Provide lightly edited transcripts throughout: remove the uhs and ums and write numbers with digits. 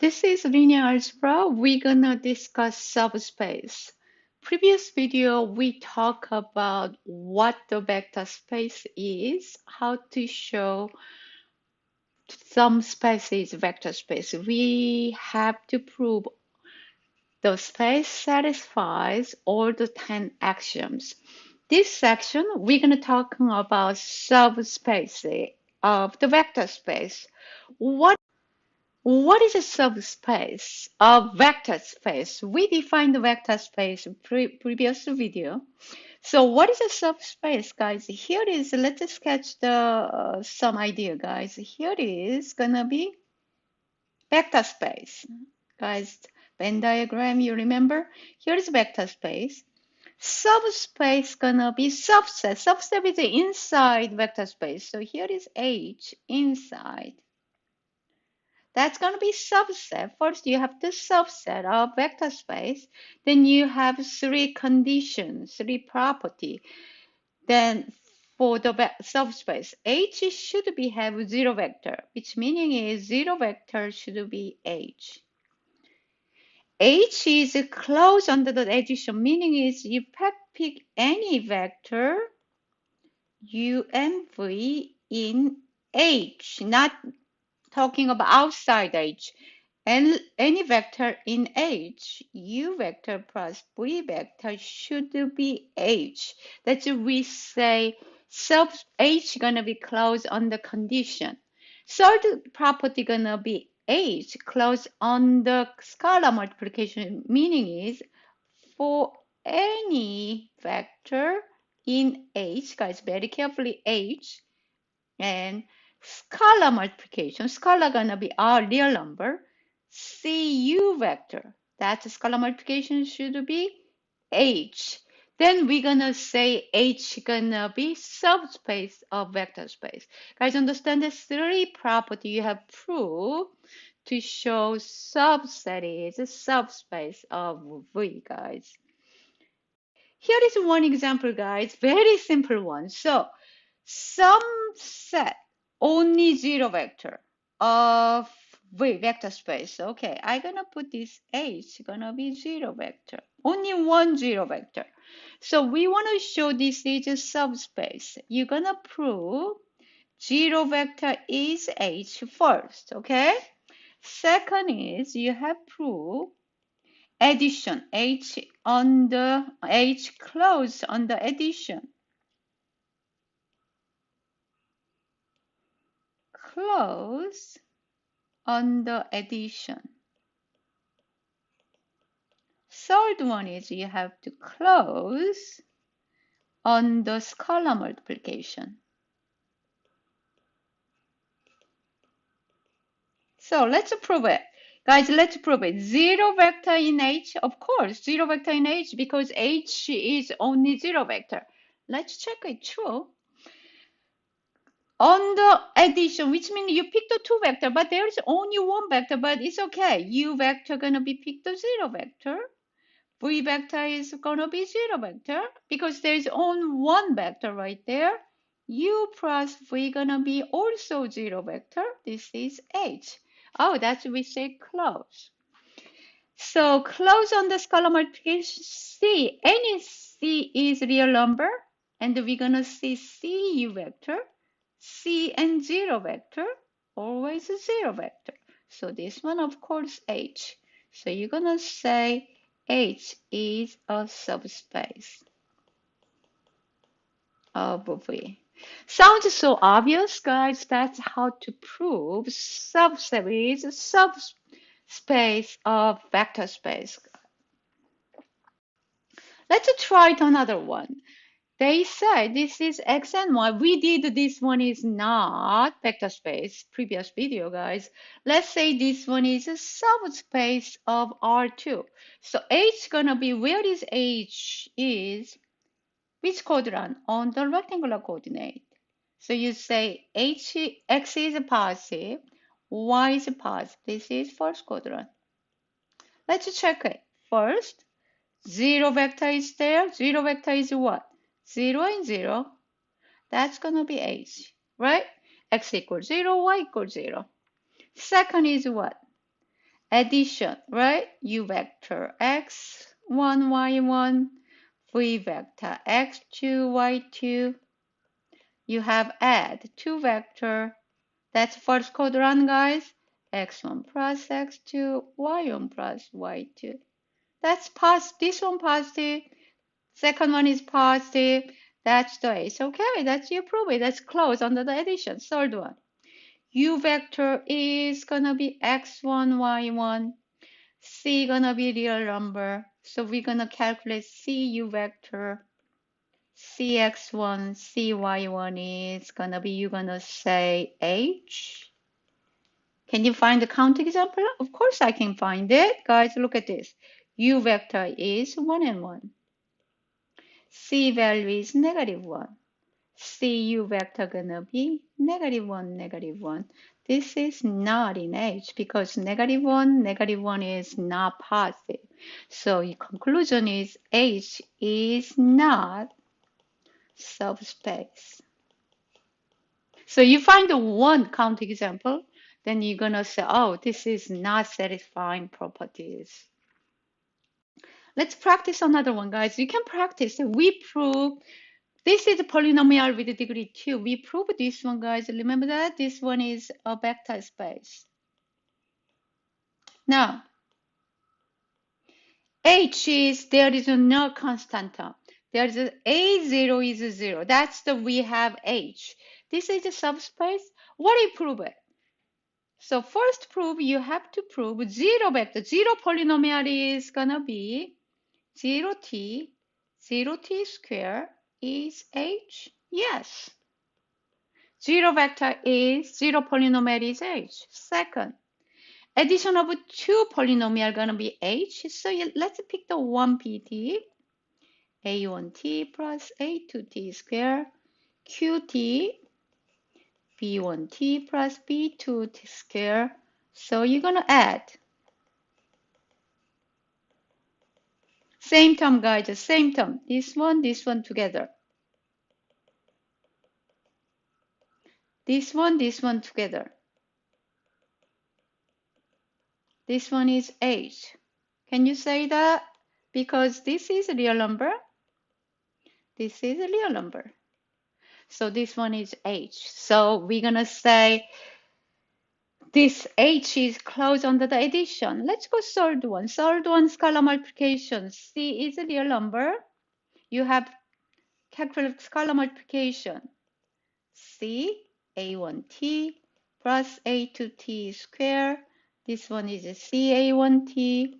This is linear algebra. We're gonna discuss subspace. Previous video, we talk about what the vector space is, how to show some space is vector space. We have to prove the space satisfies all the 10 axioms. This section, we're gonna talk about subspace of the vector space. What is a subspace of vector space? We defined the vector space in previous video. So what is a subspace, guys? Here is, let's sketch the some idea, guys. Here is gonna be vector space. Guys, Venn diagram, you remember? Here is vector space. Subspace gonna be subset. Subset is inside vector space. So here is H inside. That's going to be subset. First, you have the subset of vector space. Then you have three conditions, three property. Then for the subspace, H should be have zero vector, which meaning is zero vector should be H. H is closed under the addition, meaning is you pick any vector U and V in H, not talking about outside H, and any vector in H, U vector plus V vector should be H. That's why we say sub H gonna be closed on the condition. Third property gonna be H closed on the scalar multiplication, meaning is for any vector in H, guys, very carefully H, and scalar multiplication, scalar gonna be our real number, Cu vector, that scalar multiplication should be H. Then we're gonna say H gonna be subspace of vector space. Guys, understand the three property you have proved to show subset is subspace of V, guys. Here is one example, guys, very simple one. So some set only zero vector of V vector space. Okay, I'm gonna put this H gonna be zero vector. Only one zero vector. So we want to show this is a subspace. You're gonna prove zero vector is H first, okay? Second is you have proved addition, H on the H closed on the addition. Close on the addition. Third one is you have to close on the scalar multiplication. So let's prove it. Guys, let's prove it. Zero vector in H, of course, zero vector in H because H is only zero vector. Let's check it true. On the addition, which means you pick the two vector, but there is only one vector, but it's okay. U vector gonna be picked the zero vector. V vector is gonna be zero vector because there is only one vector right there. U plus V gonna be also zero vector. This is H. Oh, that's we say close. So close on the scalar multiplication C. Any C is real number, and we're gonna see Cu vector. C and zero vector, always a zero vector. So this one, of course, H. So you're gonna say H is a subspace of V. Sounds so obvious, guys. That's how to prove subset is a subspace of vector space. Let's try it another one. They said this is X and Y. We did this one is not vector space, previous video, guys. Let's say this one is a subspace of R2. So H gonna be, where is H is, which quadrant? On the rectangular coordinate. So you say X is positive, Y is positive. This is first quadrant. Let's check it. First, zero vector is there. Zero vector is what? 0 and 0, that's going to be H, right? X equals 0, Y equals 0. Second is what? addition, right? U vector x1, y1, v vector x2, y2. You have add two vector. That's first quadrant, guys. X1 plus x2, y1 plus y2. That's positive. This one positive. Second one is positive. That's the ace. Okay, that's you prove it. That's close under the addition. Third one. U vector is gonna be x1, y1. C gonna be real number. So we're gonna calculate CU vector. CX1, CY1 is gonna be, you're gonna say H. Can you find the count example? Of course I can find it. Guys, look at this. U vector is 1 and 1. C value is -1. CU vector gonna be -1, -1. This is not in H because -1 is not positive. So your conclusion is H is not subspace. So you find the one count example, then you're gonna say, oh, this is not satisfying properties. Let's practice another one, guys. You can practice. We prove this is a polynomial with degree 2. We proved this one, guys. Remember that? This one is a vector space. Now, H is, there is no constant term. There is A0 is 0. That's the, we have H. This is a subspace. What do you prove it? So first prove, you have to prove zero vector. Zero polynomial is gonna be 0t square is H. Yes. Zero vector is, zero polynomial is H. Second, addition of two polynomial gonna be H. So let's pick the one PT. A1t plus A2t square QT B1t plus B2t square. So you're gonna add. Same term, guys, same term. This one together. This one together. This one is H. Can you say that? Because this is a real number. This is a real number. So this one is H. So we're gonna say this H is close under the addition. Let's go third one. Third one, scalar multiplication. C is a real number. You have calculate scalar multiplication. C A1t plus A2t square. This one is a CA1t,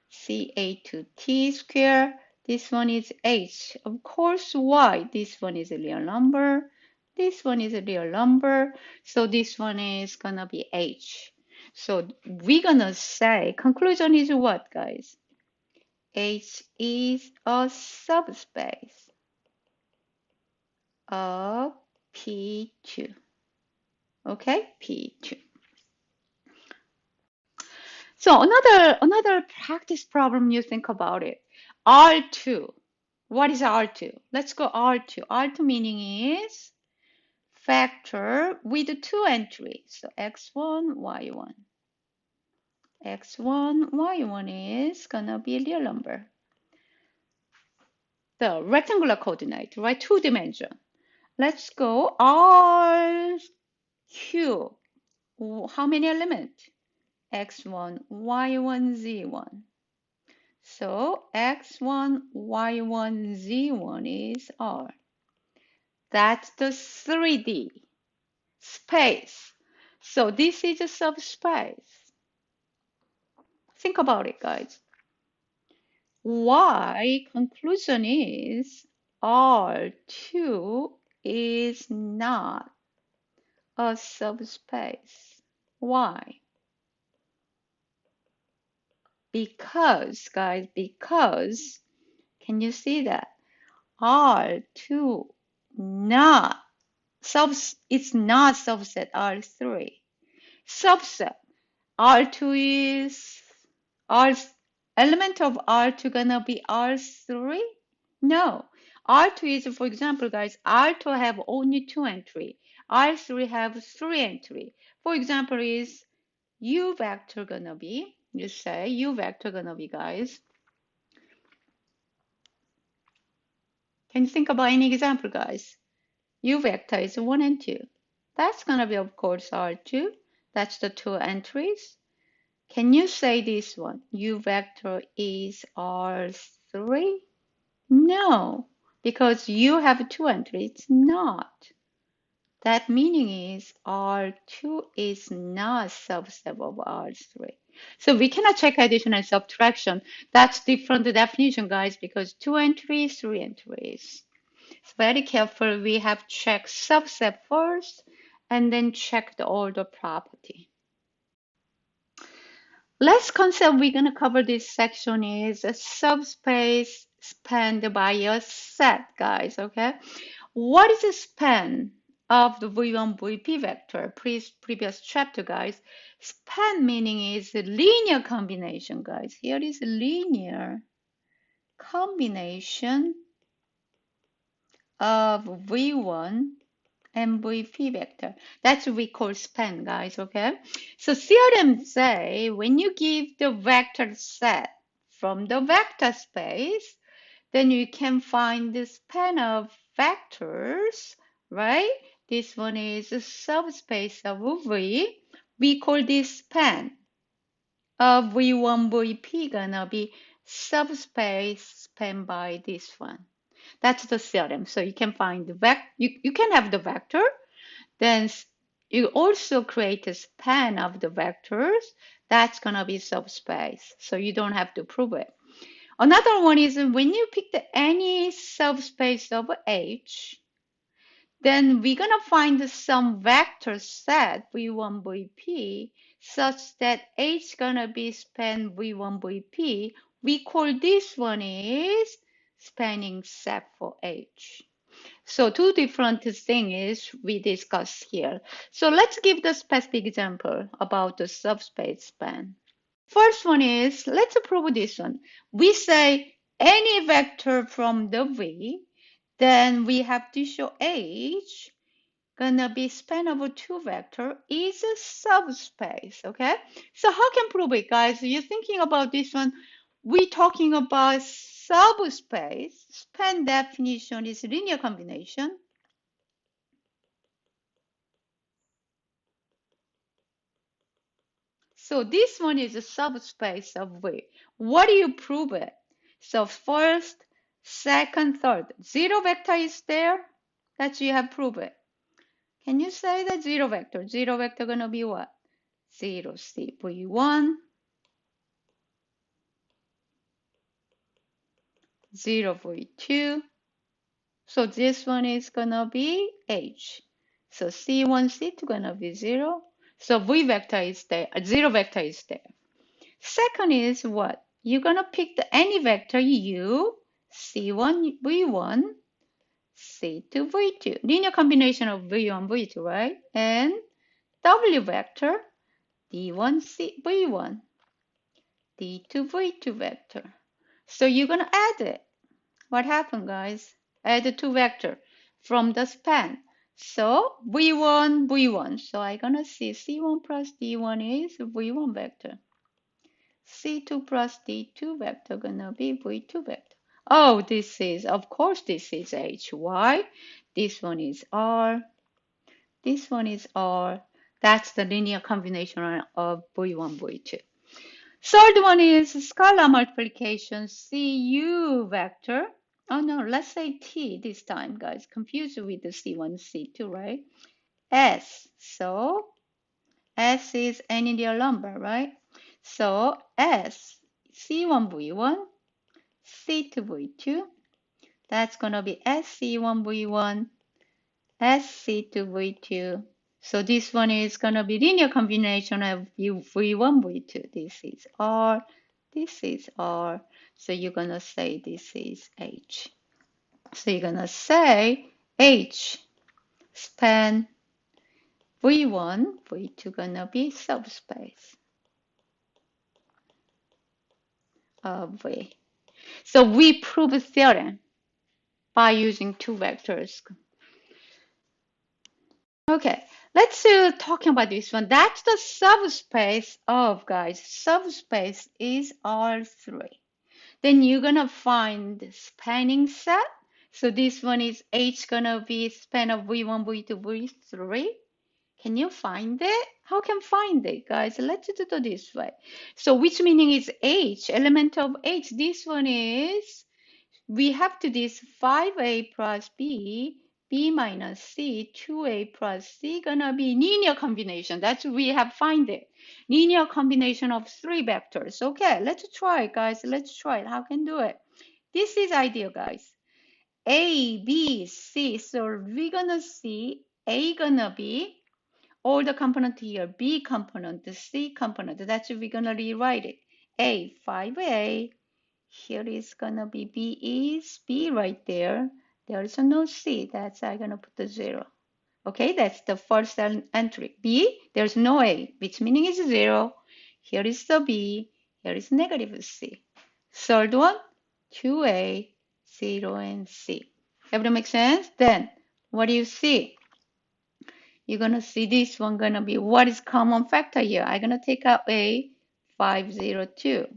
CA2t square. This one is H. Of course, Y. This one is a real number. This one is a real number. So this one is gonna be H. So we're gonna say, conclusion is what, guys? H is a subspace of P2. Okay, P2. So another practice problem, you think about it. R2. What is R2? Let's go R2. R2 meaning is factor with two entries. So x1, y1. x1, y1 is gonna be a real number. The rectangular coordinate, right? Two dimension. Let's go R cube. How many elements? X1, Y1, Z1. So X1, Y1, Z1 is R. That's the 3D space. So this is a subspace. Think about it, guys. Why? Conclusion is R2 is not a subspace. Why? Because, guys, because, can you see that? R2 not it's not subset R3. Subset R2 is R element of R2 gonna be R3? No. R2 is, for example, guys, R2 have only two entry. R3 have three entry. For example, is U vector gonna be You say U vector gonna be, guys. Can you think about any example, guys? U vector is 1 and 2. That's gonna be, of course, R2. That's the two entries. Can you say this one? U vector is R3? No, because you have two entries. It's not. That meaning is R2 is not subset of R3. So we cannot check addition and subtraction. That's different definition, guys, because two entries, three entries. So very careful. We have check subset first and then check the order property. Last concept we're going to cover this section is a subspace spanned by a set, guys, okay? What is the span of the V1, VP vector? Previous chapter, guys. Span meaning is a linear combination, guys. Here is a linear combination of V1 and VP vector. That's what we call span, guys, okay? So theorem say when you give the vector set from the vector space, then you can find the span of vectors, right? This one is a subspace of V. We call this span of V1, VP gonna be subspace spanned by this one. That's the theorem. So you can find the you can have the vector, then you also create a span of the vectors. That's gonna be subspace. So you don't have to prove it. Another one is when you pick any subspace of H, then we're gonna find some vector set V1, VP such that H gonna be span V1, VP. We call this one is spanning set for H. So two different things we discuss here. So let's give the specific example about the subspace span. First one is, let's prove this one. We say any vector from the V, then we have to show H gonna be span over two vector is a subspace, okay? So how can prove it, guys? You're thinking about this one. We talking about subspace. Span definition is linear combination. So this one is a subspace of V. What do you prove it? So first, second, third. Zero vector is there. That you have proved it. Can you say that zero vector? Zero vector gonna be what? 0, C, V1, 0, V2. So this one is gonna be H. So C1, C2 gonna be 0. So V vector is there. Zero vector is there. Second is what? You're gonna pick any vector U, C1, V1, C2, V2. Linear combination of V1, V2, right? And W vector, D1, C, V1, D2, V2 vector. So you're gonna add it. What happened, guys? Add the two vector from the span. So V1, V1. So I'm gonna see C1 plus D1 is V1 vector. C2 plus D2 vector gonna be V2 vector. Oh, this is, of course, this is H. Why? This one is R. This one is R. That's the linear combination of V1, V2. Third one is scalar multiplication, CU vector. Oh no, let's say T this time, guys. Confused with the C1, C2, right? S. So S is any real number, right? So S, C1V1, C2V2. That's going to be SC1V1, SC2V2. So this one is going to be linear combination of V1, V2. This is R, this is R. So you're going to say this is H. So you're going to say H span V1, V2 going to be subspace of V. So we prove a theorem by using two vectors. Okay, Let's talking about this one. That's the subspace of, guys. Subspace is R3. Then you're gonna find the spanning set. So this one is H gonna be span of V1, V2, V3. Can you find it? How can find it, guys? Let's do it this way. So which meaning is H, element of H? This one is, we have to this 5A plus B minus C, 2A plus C gonna be linear combination. That's we have find it. Linear combination of three vectors. Okay, let's try it, guys. Let's try it. How can do it? This is ideal, guys. A, B, C. So we're gonna see A gonna be all the component here, B component, the C component. That's we're gonna rewrite it. A, 5A. Here is gonna be B is B right there. There is no C. That's I'm gonna put the 0. Okay, that's the first entry. B, there's no A, which meaning is 0. Here is the B. Here is negative C. Third one, 2A, 0, and C. Everything make sense? Then, what do you see? You're gonna see this one gonna be what is common factor here. I'm gonna take out A, 502.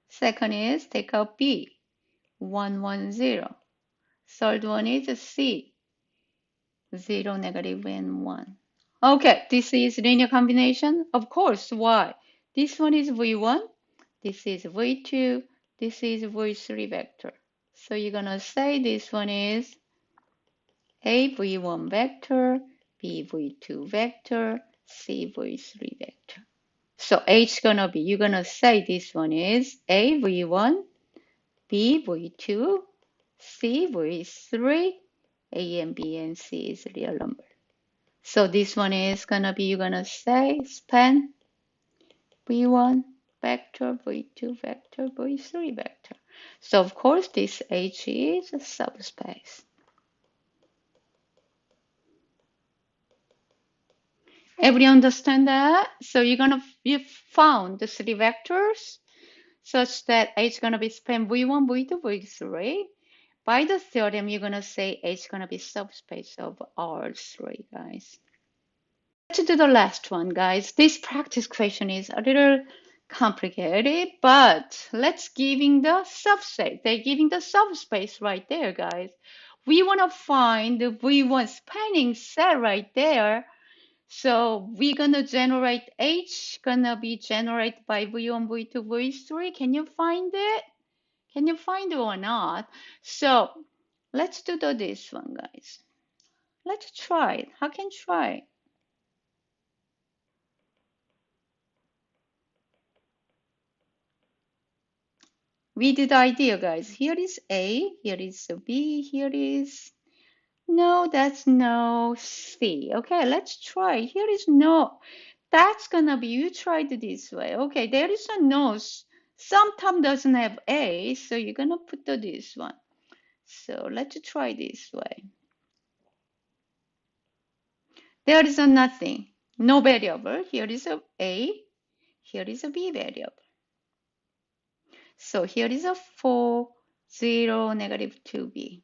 Second is take out B, 110. Third one is C, 0, negative, and 1. Okay, this is linear combination. Of course, why? This one is V1, this is V2, this is V3 vector. So you're gonna say this one is A V1 vector, B V2 vector, C V3 vector. So H gonna be, you're gonna say this one is A V1, B V2, C V3, A and B and C is real number. So this one is gonna be, you're gonna say span V1 vector, V2 vector, V3 vector. So of course this H is a subspace. Everybody understand that? So you found the three vectors such that H is gonna be span V1, V2, V3. By the theorem, you're gonna say H is gonna be subspace of R3, guys. Let's do the last one, guys. This practice question is a little complicated, but let's giving the subset. They're giving the subspace right there, guys. We wanna find the V1 spanning set right there. So we're gonna generate H, gonna be generated by V1, V2, V3. Can you find it? Can you find it or not? So let's do this one, guys. Let's try it. How can try? We did the idea, guys. Here is A, here is B, here is no, that's no C. Okay, let's try. Here is no. That's gonna be, you tried this way. Okay, there is a no. Some term doesn't have A, so you're gonna put this one. So let's try this way. There is a nothing, no variable. Here is A, here is a B variable. So here is a 4, 0, negative 2B.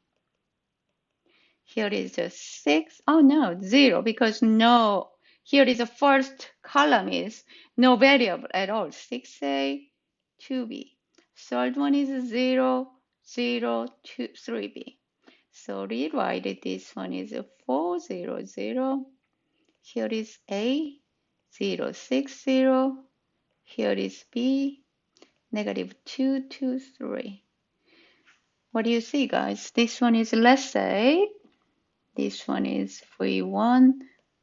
Here is a 6. Oh no, 0, because no. Here is the first column is no variable at all. 6A, 2B. Third one is 0, 0, 2, 3B. So rewrite this one is a 4, 0, 0. Here is A, 0, 6, 0. Here is B, negative 2, 2, 3. What do you see, guys? This one is, let's say, this one is V1,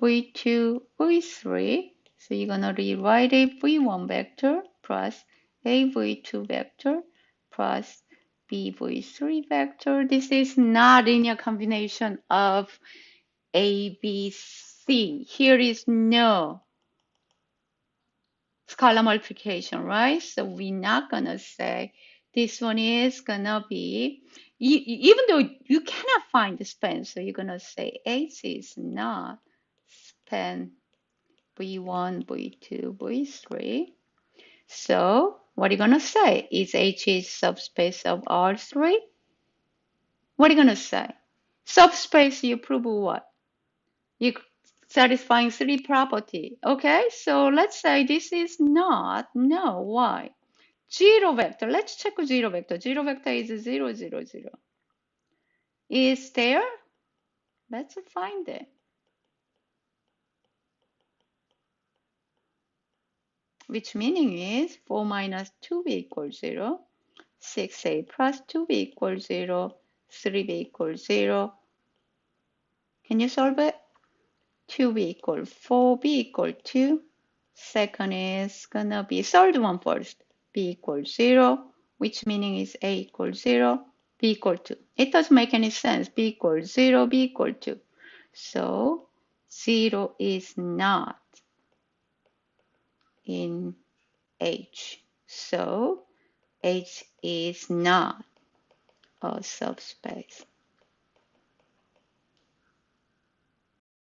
V2, V3. So you're going to rewrite a V1 vector plus a V2 vector plus b V3 vector. This is not linear combination of A, B, C. Here is no scalar multiplication, right? So we're not going to say this one is going to be, even though you cannot find the span, so you're going to say H is not span V1, V2, V3. So what are you going to say? Is H is subspace of R3? What are you going to say? Subspace, you prove what? You satisfying three property. Okay, so let's say this is not, no, why? Zero vector, let's check zero vector. Zero vector is 0, 0, 0. Is there? Let's find it. Which meaning is 4 minus 2b equals 0, 6a plus 2b equals 0, 3b equals 0. Can you solve it? 2b equals 4b equals 2. Second is gonna be third one first. B equals 0, which meaning is a equals 0, b equals 2. It doesn't make any sense. B equals 0, b equals 2. So 0 is not in H. So H is not a subspace.